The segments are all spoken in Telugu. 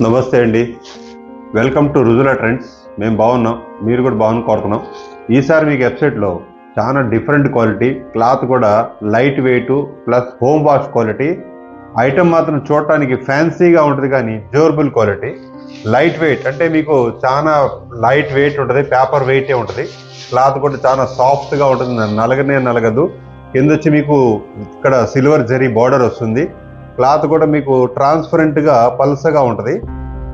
నమస్తే అండి, వెల్కమ్ టు రుజుల ట్రెండ్స్. మేము బాగున్నాం, మీరు కూడా బాగుని కోరుతున్నాం. ఈసారి మీకు వెబ్సైట్లో చాలా డిఫరెంట్ క్వాలిటీ క్లాత్ కూడా light weight plus home wash quality item మాత్రం చూడటానికి ఫ్యాన్సీగా ఉంటుంది, కానీ డ్యూరబుల్ క్వాలిటీ లైట్ వెయిట్ అంటే మీకు చాలా లైట్ వెయిట్ ఉంటుంది, పేపర్ వెయిటే ఉంటుంది. క్లాత్ కూడా చాలా సాఫ్ట్గా ఉంటుంది, నలగనే నలగదు. కింద వచ్చి మీకు ఇక్కడ సిల్వర్ జరీ బార్డర్ వస్తుంది. క్లాత్ కూడా మీకు ట్రాన్స్పరెంట్గా పల్సగా ఉంటుంది.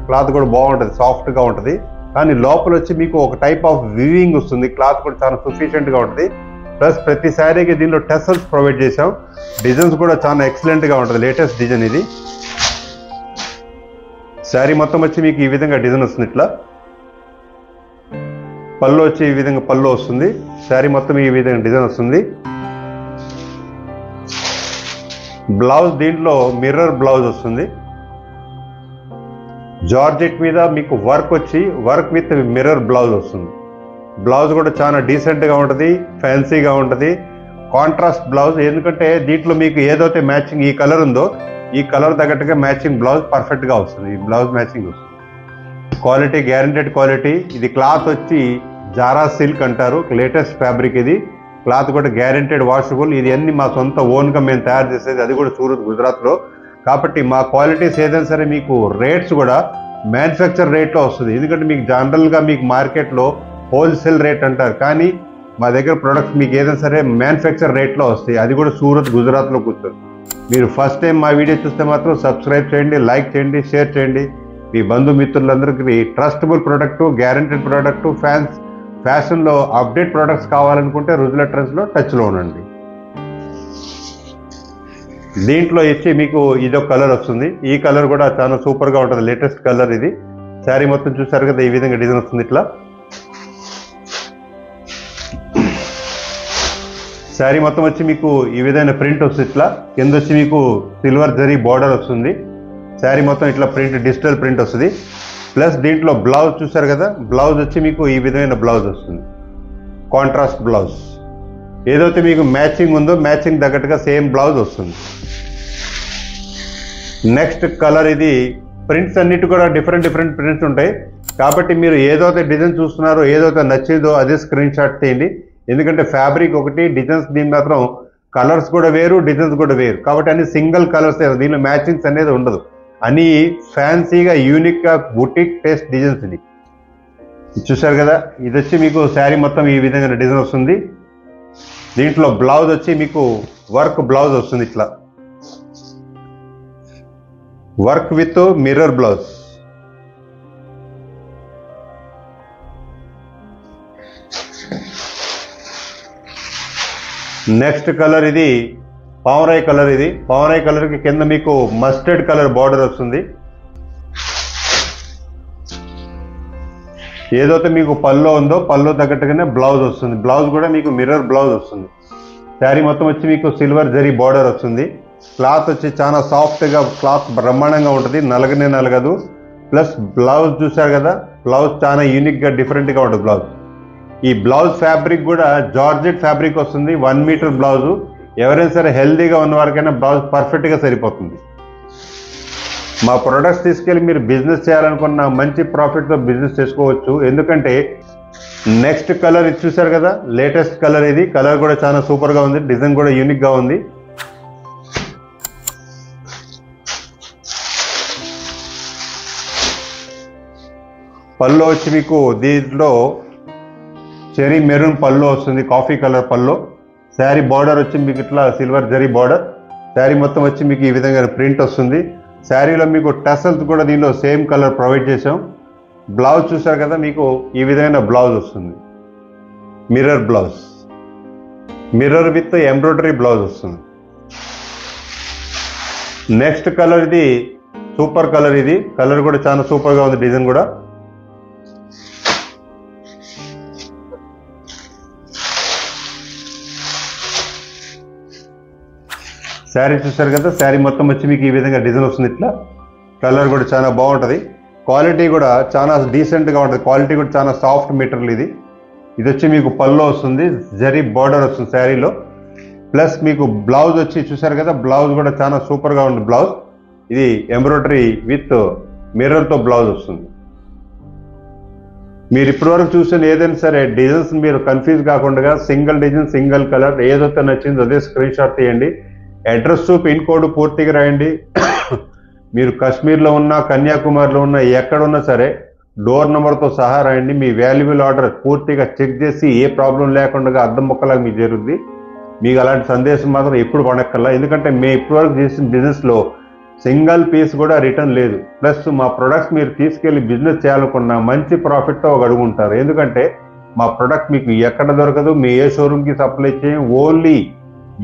క్లాత్ కూడా బాగుంటుంది, సాఫ్ట్గా ఉంటుంది. కానీ లోపల వచ్చి మీకు ఒక టైప్ ఆఫ్ వీవింగ్ వస్తుంది. క్లాత్ కూడా చాలా సఫిషియెంట్గా ఉంటుంది. ప్లస్ ప్రతి శారీకి దీనిలో టెసల్స్ ప్రొవైడ్ చేసాం. డిజైన్స్ కూడా చాలా ఎక్సలెంట్గా ఉంటుంది, లేటెస్ట్ డిజైన్ ఇది. శారీ మొత్తం వచ్చి మీకు ఈ విధంగా డిజైన్ వస్తుంది. ఇట్లా పళ్ళు వచ్చి ఈ విధంగా పళ్ళు వస్తుంది. శారీ మొత్తం ఈ విధంగా డిజైన్ వస్తుంది. బ్లౌజ్ దీంట్లో మిర్రర్ బ్లౌజ్ వస్తుంది. జార్జెట్ మీద మీకు వర్క్ వచ్చి వర్క్ విత్ మిర్రర్ బ్లౌజ్ వస్తుంది. బ్లౌజ్ కూడా చాలా డీసెంట్గా ఉంటుంది, ఫ్యాన్సీగా ఉంటుంది. కాంట్రాస్ట్ బ్లౌజ్, ఎందుకంటే దీంట్లో మీకు ఏదైతే మ్యాచింగ్ ఈ కలర్ ఉందో ఈ కలర్ తగ్గట్టుగా మ్యాచింగ్ బ్లౌజ్ పర్ఫెక్ట్గా వస్తుంది. ఈ బ్లౌజ్ మ్యాచింగ్ వస్తుంది. Quality guaranteed quality. ఇది క్లాత్ వచ్చి జారా సిల్క్ అంటారు, లేటెస్ట్ ఫ్యాబ్రిక్ ఇది. క్లాత్ కూడా గ్యారెంటెడ్ వాషబుల్. ఇది అన్ని మా సొంత ఓన్గా మేము తయారు చేసేది, అది కూడా సూరత్ గుజరాత్లో. కాబట్టి మా క్వాలిటీస్ ఏదైనా సరే మీకు రేట్స్ కూడా మ్యానుఫ్యాక్చర్ రేట్లో వస్తుంది. ఎందుకంటే మీకు జనరల్గా మీకు మార్కెట్లో హోల్సేల్ రేట్ అంటారు, కానీ మా దగ్గర ప్రొడక్ట్స్ మీకు ఏదైనా సరే మ్యానుఫ్యాక్చర్ రేట్లో వస్తాయి, అది కూడా సూరత్ గుజరాత్లో కూర్చొని. మీరు ఫస్ట్ టైం మా వీడియో చూస్తే మాత్రం సబ్స్క్రైబ్ చేయండి, లైక్ చేయండి, షేర్ చేయండి. మీ బంధుమిత్రులందరికీ ట్రస్టబుల్ ప్రోడక్ట్, గ్యారెంటెడ్ ప్రోడక్ట్, ఫ్యాషన్లో అప్డేట్ ప్రోడక్ట్స్ కావాలనుకుంటే రుజుల ట్రెండ్స్లో టచ్లో ఉండండి. దీంట్లో ఇచ్చి మీకు ఇదొక కలర్ వస్తుంది. ఈ కలర్ కూడా చాలా సూపర్గా ఉంటుంది, లేటెస్ట్ కలర్ ఇది. శారీ మొత్తం చూసారు కదా, ఈ విధంగా డిజైన్ వస్తుంది. ఇట్లా శారీ మొత్తం వచ్చి మీకు ఈ విధమైన ప్రింట్ వస్తుంది. ఇట్లా కింద వచ్చి మీకు సిల్వర్ జరీ బార్డర్ వస్తుంది. శారీ మొత్తం ఇట్లా ప్రింట్, డిజిటల్ ప్రింట్ వస్తుంది. ప్లస్ దీంట్లో బ్లౌజ్ చూసారు కదా, బ్లౌజ్ వచ్చి మీకు ఈ విధమైన బ్లౌజ్ వస్తుంది, కాంట్రాస్ట్ బ్లౌజ్. ఏదైతే మీకు మ్యాచింగ్ ఉందో మ్యాచింగ్ తగ్గట్టుగా సేమ్ బ్లౌజ్ వస్తుంది. నెక్స్ట్ కలర్ ఇది. ప్రింట్స్ అన్నిటి కూడా డిఫరెంట్ ప్రింట్స్ ఉంటాయి. కాబట్టి మీరు ఏదైతే డిజైన్ చూస్తున్నారో, ఏదైతే నచ్చిందో అదే స్క్రీన్ షాట్ తీయండి. ఎందుకంటే ఫ్యాబ్రిక్ ఒకటి, డిజైన్స్ దీని మాత్రం కలర్స్ కూడా వేరు, డిజైన్స్ కూడా వేరు. కాబట్టి అన్ని సింగిల్ కలర్స్, దీనిలో మ్యాచింగ్స్ అనేది ఉండదు. అన్ని ఫ్యాన్సీగా యూనిక్గా బుటిక్ టేస్ట్ డిజైన్స్. ఇది చూసారు కదా, ఇది వచ్చి మీకు శారీ మొత్తం ఈ విధంగా డిజైన్ వస్తుంది. దీంట్లో బ్లౌజ్ వచ్చి మీకు వర్క్ బ్లౌజ్ వస్తుంది. ఇట్లా work with mirror blouse. Next colour ఇది పావురాయి కలర్. ఇది పావురాయి కలర్కి కింద మీకు మస్టర్డ్ కలర్ బార్డర్ వస్తుంది. ఏదైతే మీకు పల్లో ఉందో పల్లో తగ్గట్టుగానే బ్లౌజ్ వస్తుంది. బ్లౌజ్ కూడా మీకు మిర్రర్ బ్లౌజ్ వస్తుంది. శారీ మొత్తం వచ్చి మీకు సిల్వర్ జరీ బార్డర్ వస్తుంది. క్లాత్ వచ్చి చాలా సాఫ్ట్గా, క్లాత్ బ్రహ్మాండంగా ఉంటుంది, నలగనే నలగదు. ప్లస్ బ్లౌజ్ చూసారు కదా, బ్లౌజ్ చాలా యూనిక్గా డిఫరెంట్గా ఉంటుంది బ్లౌజ్. ఈ బ్లౌజ్ ఫ్యాబ్రిక్ కూడా జార్జెట్ ఫ్యాబ్రిక్ వస్తుంది. 1 మీటర్ బ్లౌజు. ఎవరైనా సరే హెల్దీగా ఉన్న వారికైనా బ్లౌజ్ పర్ఫెక్ట్గా సరిపోతుంది. మా ప్రొడక్ట్స్ తీసుకెళ్ళి మీరు బిజినెస్ చేయాలనుకున్న మంచి ప్రాఫిట్తో బిజినెస్ చేసుకోవచ్చు. ఎందుకంటే నెక్స్ట్ కలర్ ఇది చూసారు కదా, లేటెస్ట్ కలర్ ఇది. కలర్ కూడా చాలా సూపర్గా ఉంది, డిజైన్ కూడా యూనిక్గా ఉంది. పళ్ళు వచ్చి మీకు దీంట్లో చెరీ మెరూన్ పళ్ళు వస్తుంది, కాఫీ కలర్ పళ్ళు. శారీ బార్డర్ వచ్చి మీకు ఇట్లా సిల్వర్ జరీ బార్డర్. శారీ మొత్తం వచ్చి మీకు ఈ విధంగా ప్రింట్ వస్తుంది. శారీలో మీకు టసల్స్ కూడా దీనిలో సేమ్ కలర్ ప్రొవైడ్ చేసాం. బ్లౌజ్ చూసారు కదా, మీకు ఈ విధమైన బ్లౌజ్ వస్తుంది, mirror blouse. Mirror with embroidery blouse వస్తుంది. నెక్స్ట్ కలర్ ఇది సూపర్ కలర్. ఇది కలర్ కూడా చాలా సూపర్గా ఉంది, డిజైన్ కూడా. శారీ చూసారు కదా, శారీ మొత్తం వచ్చి మీకు ఈ విధంగా డిజైన్ వస్తుంది. ఇట్లా కలర్ కూడా చాలా బాగుంటుంది. క్వాలిటీ కూడా చాలా డీసెంట్గా ఉంటుంది. క్వాలిటీ కూడా చాలా సాఫ్ట్ మెటీరియల్ ఇది. ఇది వచ్చి మీకు పళ్ళు వస్తుంది, జరీ బార్డర్ వస్తుంది శారీలో. ప్లస్ మీకు బ్లౌజ్ వచ్చి చూసారు కదా, బ్లౌజ్ కూడా చాలా సూపర్గా ఉంది బ్లౌజ్. ఇది ఎంబ్రాయిడరీ విత్ మిర్రర్తో బ్లౌజ్ వస్తుంది. మీరు ఇప్పటివరకు చూసిన ఏదైనా సరే డిజైన్స్ మీరు కన్ఫ్యూజ్ కాకుండా సింగిల్ డిజైన్ సింగిల్ కలర్ ఏదైతే నచ్చిందో అదే స్క్రీన్ షాట్ తీయండి. అడ్రస్ పిన్ కోడ్ పూర్తిగా రాయండి. మీరు కాశ్మీర్లో ఉన్నా కన్యాకుమారిలో ఉన్నా ఎక్కడున్నా సరే డోర్ నెంబర్తో సహా రాయండి. మీ వాల్యుబుల్ ఆర్డర్ పూర్తిగా చెక్ చేసి ఏ ప్రాబ్లం లేకుండా అద్దం ముక్కలాగా మీకు జరుగుద్ది. మీకు అలాంటి సందేశం మాత్రం ఎప్పుడు పడక్కల్లా. ఎందుకంటే మేము ఇప్పటివరకు చేసిన బిజినెస్లో సింగిల్ పీస్ కూడా రిటర్న్ లేదు. ప్లస్ మా ప్రొడక్ట్స్ మీరు తీసుకెళ్లి బిజినెస్ చేయాలనుకున్నా మంచి ప్రాఫిట్తో ఒక అడుగుంటారు. ఎందుకంటే మా ప్రొడక్ట్ మీకు ఎక్కడ దొరకదు, మీ ఏ షోరూమ్కి సప్లై చేయం, ఓన్లీ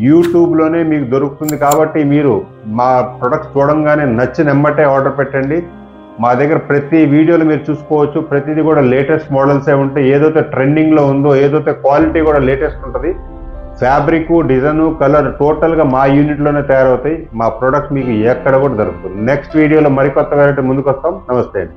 యూట్యూబ్లోనే మీకు దొరుకుతుంది. కాబట్టి మీరు మా ప్రొడక్ట్స్ చూడంగానే నచ్చిన ఎమ్మటే ఆర్డర్ పెట్టండి. మా దగ్గర ప్రతి వీడియోలో మీరు చూసుకోవచ్చు, ప్రతిదీ కూడా లేటెస్ట్ మోడల్సే ఉంటాయి. ఏదైతే ట్రెండింగ్లో ఉందో ఏదైతే క్వాలిటీ కూడా లేటెస్ట్ ఉంటుంది. ఫ్యాబ్రిక్, డిజైన్, కలర్ టోటల్గా మా యూనిట్లోనే తయారవుతాయి. మా ప్రొడక్ట్స్ మీకు ఎక్కడ కూడా దొరుకుతుంది. నెక్స్ట్ వీడియోలో మరికొత్త వెరైటీ ముందుకు వస్తాం. నమస్తే అండి.